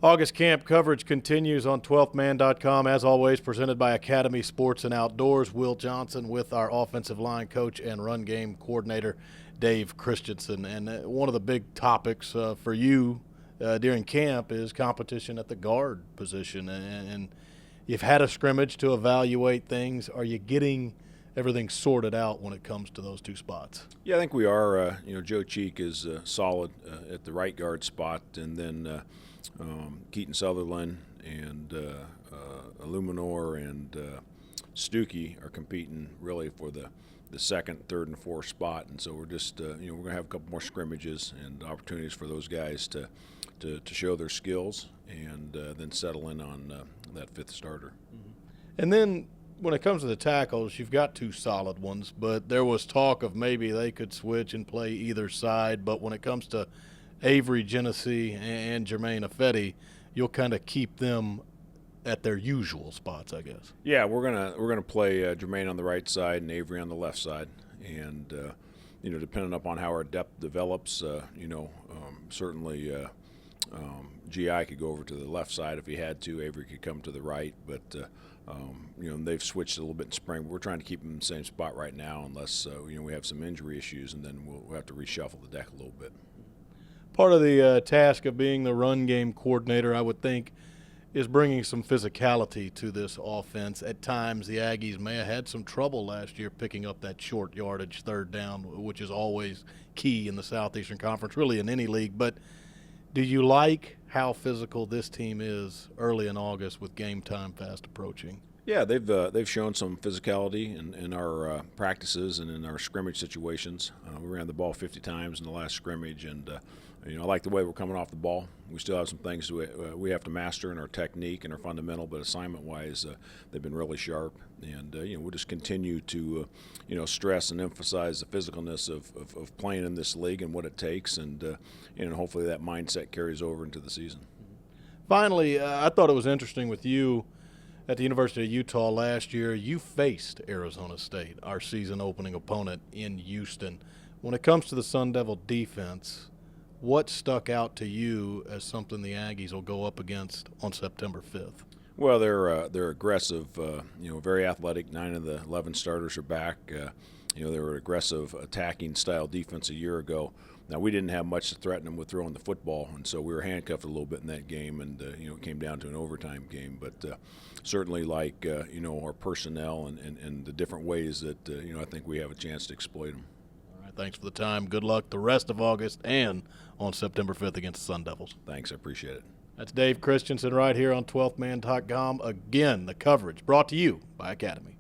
August camp coverage continues on 12thman.com, as always, presented by Academy Sports and Outdoors. Will Johnson with our offensive line coach and run game coordinator, Dave Christensen. And one of the big topics for you during camp is competition at the guard position. And you've had a scrimmage to evaluate things. Are you getting everything sorted out when it comes to those two spots? Yeah, I think we are. Joe Cheek is solid at the right guard spot, and then Keaton Sutherland and Illuminor and Stuckey are competing really for the second, third, and fourth spot. And so we're just we're going to have a couple more scrimmages and opportunities for those guys to show their skills and then settle in on that fifth starter. Mm-hmm. And then when it comes to the tackles, you've got two solid ones, but there was talk of maybe they could switch and play either side. But when it comes to Avery Genesee and Jermaine Ifedi, you'll kind of keep them at their usual spots, I guess. Yeah, we're gonna play Jermaine on the right side and Avery on the left side, and depending upon how our depth develops, certainly GI could go over to the left side if he had to. Avery could come to the right, but they've switched a little bit in spring. We're trying to keep them in the same spot right now, unless we have some injury issues, and then we'll have to reshuffle the deck a little bit. Part of the task of being the run game coordinator, I would think, is bringing some physicality to this offense. At times, the Aggies may have had some trouble last year picking up that short yardage third down, which is always key in the Southeastern Conference, really in any league. But do you like how physical this team is early in August with game time fast approaching? Yeah, they've shown some physicality in our practices and in our scrimmage situations. We ran the ball 50 times in the last scrimmage, and I like the way we're coming off the ball. We still have some things we have to master in our technique and our fundamental, but assignment-wise, they've been really sharp. And we'll just continue to stress and emphasize the physicalness of playing in this league and what it takes, and hopefully that mindset carries over into the season. Finally, I thought it was interesting with you. At the University of Utah last year, you faced Arizona State, our season opening opponent in Houston. When it comes to the Sun Devil defense, what stuck out to you as something the Aggies will go up against on September 5th? Well, they're aggressive, very athletic. 9 of the 11 starters are back. They were aggressive attacking style defense a year ago. Now, we didn't have much to threaten them with throwing the football, and so we were handcuffed a little bit in that game, and it came down to an overtime game. But certainly like our personnel and the different ways that I think we have a chance to exploit them. All right, thanks for the time. Good luck the rest of August and on September 5th against the Sun Devils. Thanks, I appreciate it. That's Dave Christensen right here on 12thman.com. Again, the coverage brought to you by Academy.